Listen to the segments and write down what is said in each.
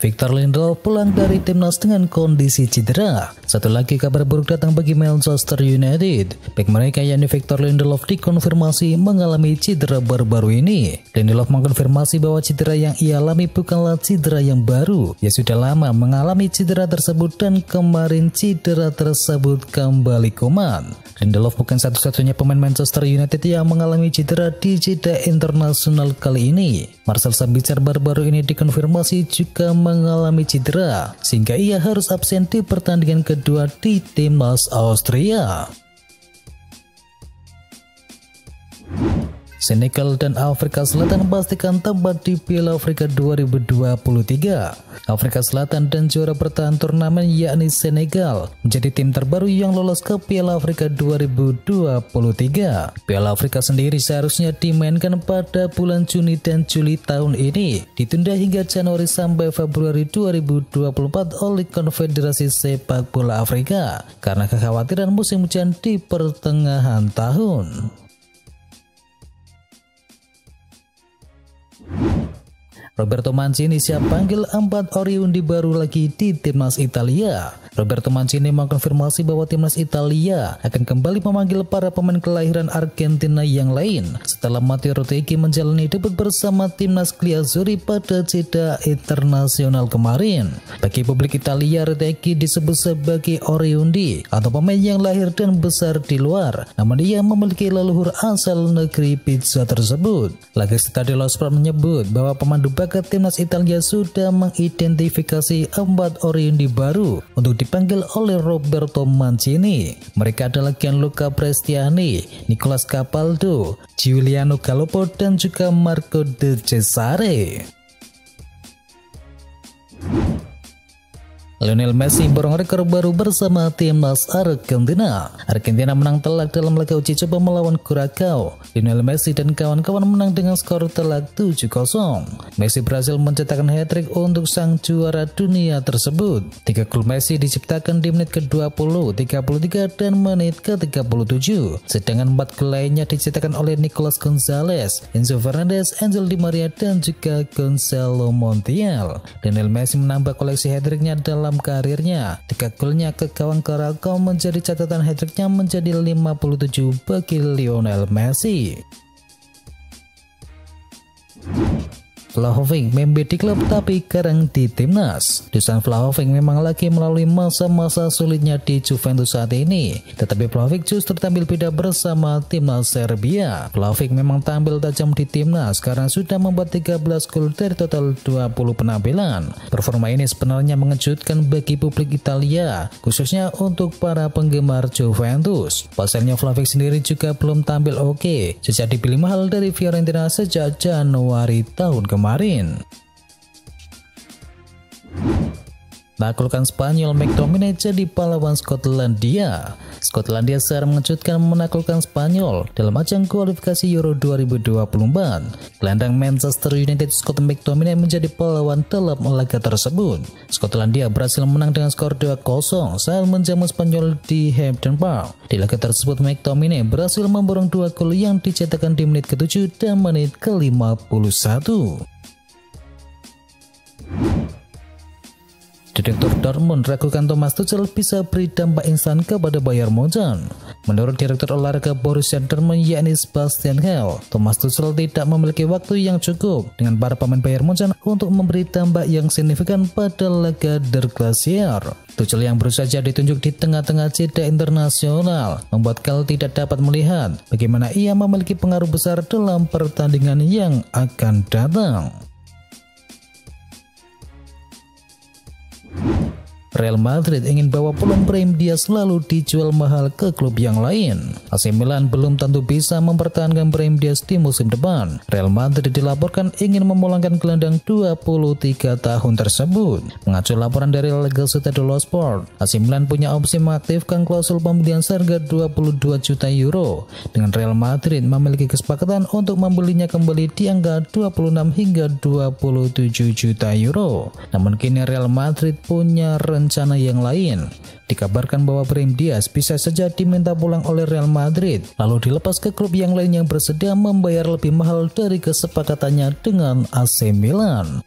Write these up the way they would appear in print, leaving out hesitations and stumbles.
Victor Lindelof pulang dari timnas dengan kondisi cedera. Satu lagi kabar buruk datang bagi Manchester United. Bek mereka yakni Victor Lindelof dikonfirmasi mengalami cedera baru-baru ini. Lindelof mengkonfirmasi bahwa cedera yang ia alami bukanlah cedera yang baru. Ia sudah lama mengalami cedera tersebut dan kemarin cedera tersebut kembali kuman. Lindelof bukan satu-satunya pemain Manchester United yang mengalami cedera di jeda internasional kali ini. Marcel Sabitzer baru-baru ini dikonfirmasi juga mengalami cedera, sehingga ia harus absen di pertandingan kedua di timnas Austria. Senegal dan Afrika Selatan pastikan tempat di Piala Afrika 2023. Afrika Selatan dan juara bertahan turnamen yakni Senegal menjadi tim terbaru yang lolos ke Piala Afrika 2023. Piala Afrika sendiri seharusnya dimainkan pada bulan Juni dan Juli tahun ini, ditunda hingga Januari sampai Februari 2024 oleh Konfederasi Sepak Bola Afrika karena kekhawatiran musim hujan di pertengahan tahun. Roberto Mancini siap panggil 4 Oriundi baru lagi di timnas Italia. Roberto Mancini mengkonfirmasi bahwa timnas Italia akan kembali memanggil para pemain kelahiran Argentina yang lain setelah Matteo Retegui menjalani debut bersama timnas Griazzurri pada jeda internasional kemarin. Bagi publik Italia, Retegui disebut sebagai Oriundi atau pemain yang lahir dan besar di luar, namun dia memiliki leluhur asal negeri pizza tersebut. La Gazzetta dello Sport menyebut bahwa pemandu bakat timnas Italia sudah mengidentifikasi 4 Oriundi baru untuk dipanggil oleh Roberto Mancini. Mereka adalah Gianluca Prestiani, Nicolas Capaldo, Giuliano Galoppo, dan juga Marco De Cesare. Lionel Messi borong rekor baru bersama timnas Argentina. Argentina menang telak dalam laga uji coba melawan Curacao. Lionel Messi dan kawan-kawan menang dengan skor telak 7-0. Messi berhasil mencetakkan hat-trick untuk sang juara dunia tersebut. 3 gol Messi diciptakan di menit ke-20, 33, dan menit ke-37. Sedangkan 4 gol lainnya diciptakan oleh Nicolas Gonzalez, Enzo Fernandez, Angel Di Maria, dan juga Gonzalo Montiel. Lionel Messi menambah koleksi hat-tricknya dalam karirnya. 3 golnya ke gawang Curacao menjadi catatan hat-tricknya menjadi 57 bagi Lionel Messi. Vlahovic mimpi di klub tapi sekarang di timnas. Dusan Vlahovic memang lagi melalui masa-masa sulitnya di Juventus saat ini, tetapi Vlahovic justru tampil beda bersama timnas Serbia. Vlahovic memang tampil tajam di timnas karena sudah membuat 13 gol dari total 20 penampilan. Performa ini sebenarnya mengejutkan bagi publik Italia, khususnya untuk para penggemar Juventus. Pasalnya Vlahovic sendiri juga belum tampil oke sejak dipilih mahal dari Fiorentina sejak Januari tahun kemarin. Menaklukkan Spanyol, McTominay jadi pahlawan Skotlandia. Skotlandia secara mengejutkan menaklukkan Spanyol dalam ajang kualifikasi Euro 2024. Gelandang Manchester United Scott McTominay menjadi pahlawan dalam laga tersebut. Skotlandia berhasil menang dengan skor 2-0 saat menjamu Spanyol di Hampden Park. Di laga tersebut McTominay berhasil memborong 2 gol yang dicetakkan di menit ke-7 dan menit ke-51. Direktur Dortmund ragukan Thomas Tuchel bisa beri dampak instan kepada Bayern Munchen. Menurut Direktur Olahraga Borussia Dortmund yakni Sebastian Kehl, Thomas Tuchel tidak memiliki waktu yang cukup dengan para pemain Bayern Munchen untuk memberi dampak yang signifikan pada laga Der Glacier. Tuchel yang baru saja ditunjuk di tengah-tengah jeda internasional membuat Kehl tidak dapat melihat bagaimana ia memiliki pengaruh besar dalam pertandingan yang akan datang. Real Madrid ingin bawa peluang Brahim Diaz lalu dijual mahal ke klub yang lain. AC Milan belum tentu bisa mempertahankan Brahim Diaz di musim depan. Real Madrid dilaporkan ingin memulangkan gelandang 23 tahun tersebut. Mengacu laporan dari La Gazzetta dello Sport, AC Milan punya opsi mengaktifkan klausul pembelian seharga 22 juta euro. Dengan Real Madrid memiliki kesepakatan untuk membelinya kembali di angka 26 hingga 27 juta euro. Namun kini Real Madrid punya rencana yang lain. Dikabarkan bahwa Brahim Diaz bisa saja diminta pulang oleh Real Madrid lalu dilepas ke klub yang lain yang bersedia membayar lebih mahal dari kesepakatannya dengan AC Milan.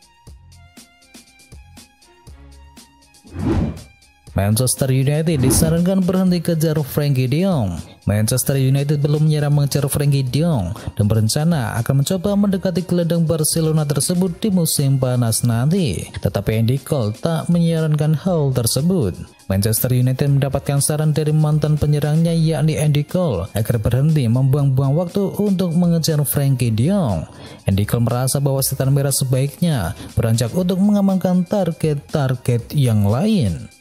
Manchester United disarankan berhenti kejar Frenkie de Jong. Manchester United belum menyerah mengejar Frenkie de Jong dan berencana akan mencoba mendekati gelandang Barcelona tersebut di musim panas nanti. Tetapi Andy Cole tak menyarankan hal tersebut. Manchester United mendapatkan saran dari mantan penyerangnya yakni Andy Cole agar berhenti membuang-buang waktu untuk mengejar Frenkie de Jong. Andy Cole merasa bahwa setan merah sebaiknya beranjak untuk mengamankan target-target yang lain.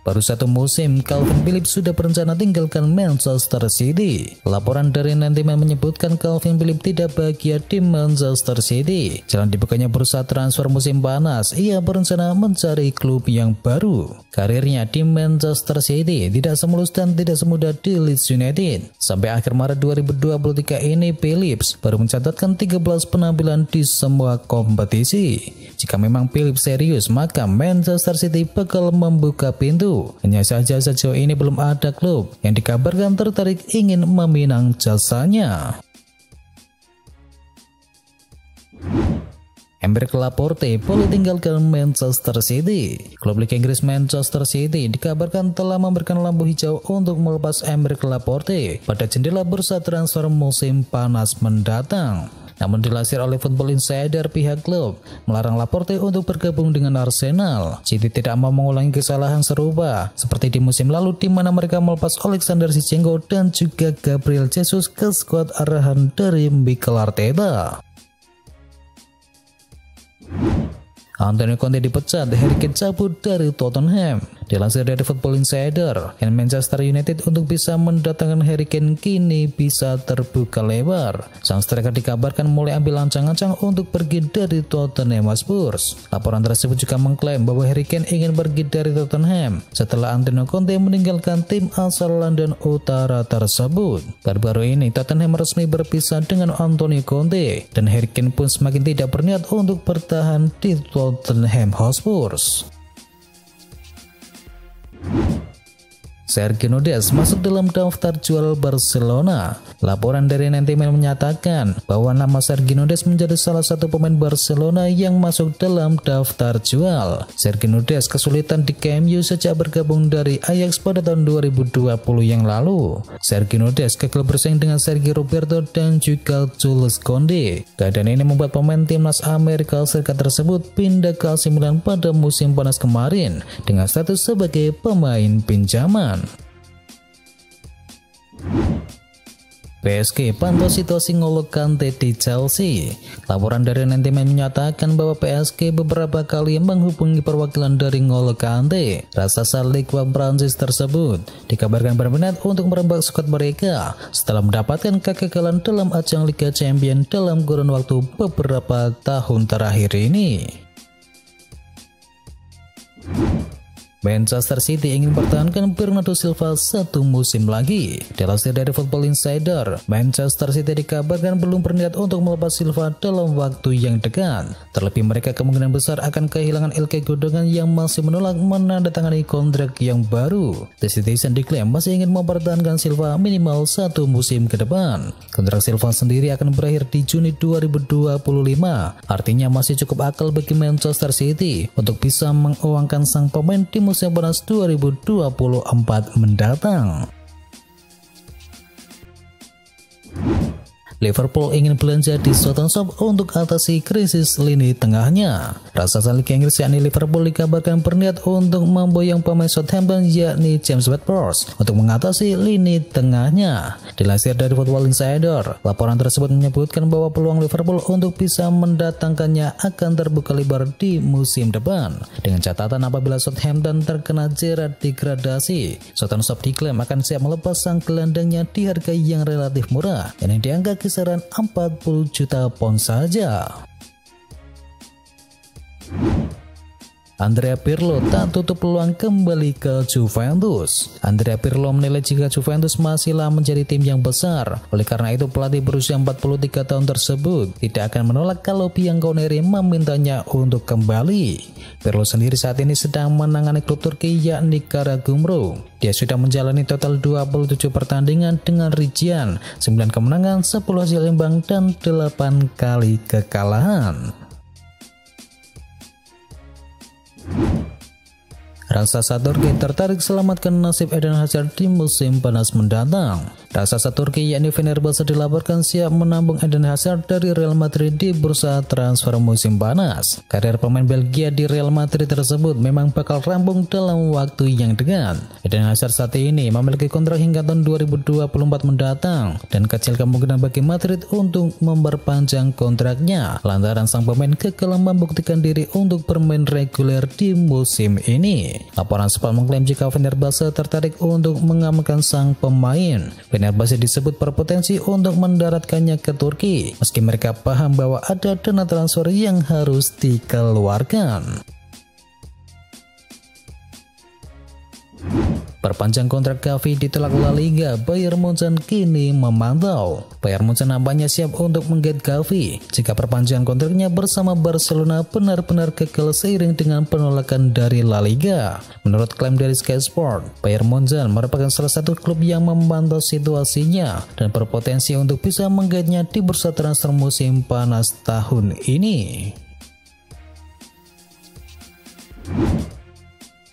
Baru satu musim, Calvin Phillips sudah berencana tinggalkan Manchester City. Laporan dari 90min menyebutkan Calvin Phillips tidak bahagia di Manchester City. Jalan dibukanya bursa transfer musim panas, ia berencana mencari klub yang baru. Karirnya di Manchester City tidak semulus dan tidak semudah di Leeds United. Sampai akhir Maret 2023 ini, Phillips baru mencatatkan 13 penampilan di semua kompetisi. Jika memang Phillips serius, maka Manchester City bakal membuka pintu. Hanya saja sejauh ini belum ada klub yang dikabarkan tertarik ingin meminang jasanya. Aymeric Laporte boleh tinggalkan Manchester City. Klub Liga Inggris Manchester City dikabarkan telah memberikan lampu hijau untuk melepas Aymeric Laporte pada jendela bursa transfer musim panas mendatang. Namun dilansir oleh Football Insider, pihak klub melarang Laporte untuk bergabung dengan Arsenal. City tidak mau mengulangi kesalahan serupa seperti di musim lalu di mana mereka melepas Alexander Zinchenko dan juga Gabriel Jesus ke skuad arahan dari Mikel Arteta. Antonio Conte dipecat, Harry Kane cabut dari Tottenham. Dilansir dari Football Insider, Manchester United untuk bisa mendatangkan Harry Kane kini bisa terbuka lebar. Sang striker dikabarkan mulai ambil ancang-ancang untuk pergi dari Tottenham Hotspur. Laporan tersebut juga mengklaim bahwa Harry Kane ingin pergi dari Tottenham setelah Antonio Conte meninggalkan tim asal London Utara tersebut. Baru-baru ini Tottenham resmi berpisah dengan Antonio Conte dan Harry Kane pun semakin tidak berniat untuk bertahan di Tottenham Hotspur. Sergio Des masuk dalam daftar jual Barcelona. Laporan dari 90min menyatakan bahwa nama Sergio Des menjadi salah satu pemain Barcelona yang masuk dalam daftar jual. Sergio Des kesulitan di KMU sejak bergabung dari Ajax pada tahun 2020 yang lalu. Sergio Des gagal bersaing dengan Sergio Roberto dan juga Jules Koundé. Keadaan ini membuat pemain timnas Amerika Serikat tersebut pindah ke AC Milan pada musim panas kemarin dengan status sebagai pemain pinjaman. PSG pantau situasi N'Golo Kante di Chelsea. Laporan dari 90min menyatakan bahwa PSG beberapa kali menghubungi perwakilan dari N'Golo Kante. Raksasa Ligue 1 Prancis tersebut dikabarkan berminat untuk merembak skuad mereka setelah mendapatkan kegagalan dalam ajang Liga Champions dalam kurun waktu beberapa tahun terakhir ini. Manchester City ingin mempertahankan Bernardo Silva satu musim lagi. Dilansir dari Football Insider, Manchester City dikabarkan belum berniat untuk melepas Silva dalam waktu yang dekat. Terlebih mereka kemungkinan besar akan kehilangan Ilkay Gundogan yang masih menolak menandatangani kontrak yang baru. The Citizen diklaim masih ingin mempertahankan Silva minimal satu musim ke depan. Kontrak Silva sendiri akan berakhir di Juni 2025. Artinya masih cukup akal bagi Manchester City untuk bisa menguangkan sang pemain di musim panas 2024 mendatang. Liverpool ingin belanja di Southampton untuk atasi krisis lini tengahnya. Raksasa Liga Inggris yakni Liverpool dikabarkan berniat untuk memboyong pemain Southampton yakni James Ward-Prowse untuk mengatasi lini tengahnya. Dilansir dari Football Insider, laporan tersebut menyebutkan bahwa peluang Liverpool untuk bisa mendatangkannya akan terbuka lebar di musim depan. Dengan catatan apabila Southampton terkena jerat degradasi, Southampton diklaim akan siap melepas sang gelandangnya di harga yang relatif murah, yang dianggap kisaran 40 juta pound saja. Andrea Pirlo tak tutup peluang kembali ke Juventus. Andrea Pirlo menilai jika Juventus masihlah menjadi tim yang besar. Oleh karena itu pelatih berusia 43 tahun tersebut tidak akan menolak kalau Bianconeri memintanya untuk kembali. Pirlo sendiri saat ini sedang menangani klub Turki yakni Karagümrük. Dia sudah menjalani total 27 pertandingan dengan rincian 9 kemenangan, 10 hasil imbang dan 8 kali kekalahan. Raksasa Turki tertarik selamatkan nasib Eden Hazard di musim panas mendatang. Raksasa Turki yakni Fenerbahce dilaporkan siap menampung Eden Hazard dari Real Madrid di bursa transfer musim panas. Karir pemain Belgia di Real Madrid tersebut memang bakal rampung dalam waktu yang dekat. Eden Hazard saat ini memiliki kontrak hingga tahun 2024 mendatang dan kecil kemungkinan bagi Madrid untuk memperpanjang kontraknya lantaran sang pemain gagal membuktikan diri untuk bermain reguler di musim ini. Laporan Sport mengklaim jika Fenerbahce tertarik untuk mengamankan sang pemain. Fenerbahce disebut berpotensi untuk mendaratkannya ke Turki meski mereka paham bahwa ada dana transfer yang harus dikeluarkan. Perpanjang kontrak Gavi ditolak La Liga, Bayern Munchen kini memantau. Bayern Munchen nampaknya siap untuk menggait Gavi jika perpanjangan kontraknya bersama Barcelona benar-benar gagal seiring dengan penolakan dari La Liga. Menurut klaim dari Sky Sport, Bayern Munchen merupakan salah satu klub yang memantau situasinya dan berpotensi untuk bisa menggaitnya di bursa transfer musim panas tahun ini.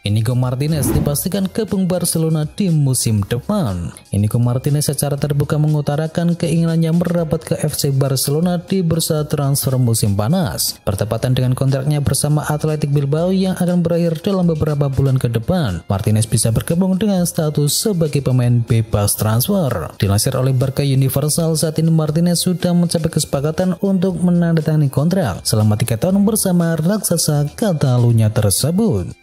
Inigo Martinez dipastikan gabung Barcelona di musim depan. Inigo Martinez secara terbuka mengutarakan keinginannya merapat ke FC Barcelona di bursa transfer musim panas, bertepatan dengan kontraknya bersama Athletic Bilbao yang akan berakhir dalam beberapa bulan ke depan. Martinez bisa bergabung dengan status sebagai pemain bebas transfer. Dilansir oleh Barca Universal, saat ini Martinez sudah mencapai kesepakatan untuk menandatangani kontrak selama 3 tahun bersama raksasa Catalunya tersebut.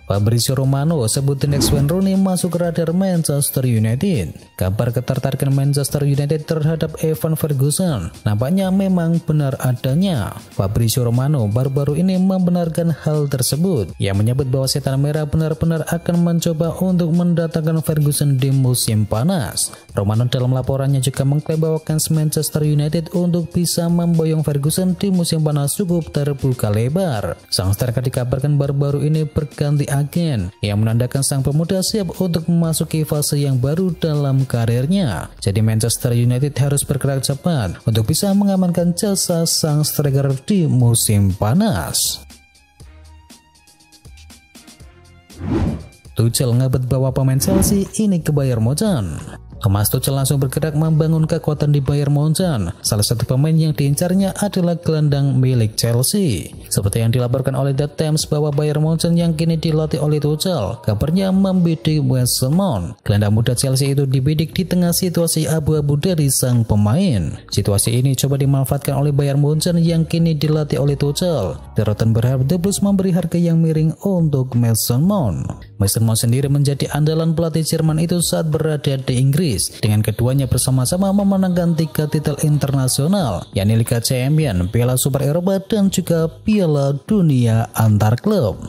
Fabrizio Romano sebutin ex-Wayne Rooney masuk radar Manchester United. Kabar ketertarikan Manchester United terhadap Evan Ferguson nampaknya memang benar adanya. Fabrizio Romano baru-baru ini membenarkan hal tersebut. Ia menyebut bahwa Setan Merah benar-benar akan mencoba untuk mendatangkan Ferguson di musim panas. Romano dalam laporannya juga mengklaim bahwa kans Manchester United untuk bisa memboyong Ferguson di musim panas cukup terbuka lebar. Sang striker dikabarkan baru-baru ini berganti agen yang menandakan sang pemuda siap untuk memasuki fase yang baru dalam karirnya. Jadi Manchester United harus bergerak cepat untuk bisa mengamankan jasa sang striker di musim panas. Tuchel ngabet bawa pemain Chelsea ini ke Bayern Munchen. Thomas Tuchel langsung bergerak membangun kekuatan di Bayern Munchen. Salah satu pemain yang diincarnya adalah gelandang milik Chelsea. Seperti yang dilaporkan oleh The Times bahwa Bayern Munchen yang kini dilatih oleh Tuchel kabarnya membidik Mason Mount. Gelandang muda Chelsea itu dibidik di tengah situasi abu-abu dari sang pemain. Situasi ini coba dimanfaatkan oleh Bayern Munchen yang kini dilatih oleh Tuchel. The Rotten berharap The Blues memberi harga yang miring untuk Mason Mount. Mason Mount sendiri menjadi andalan pelatih Jerman itu saat berada di Inggris. Dengan keduanya bersama-sama memenangkan 3 titel internasional, yakni Liga Champions, Piala Super Eropa, dan juga Piala Dunia antar klub.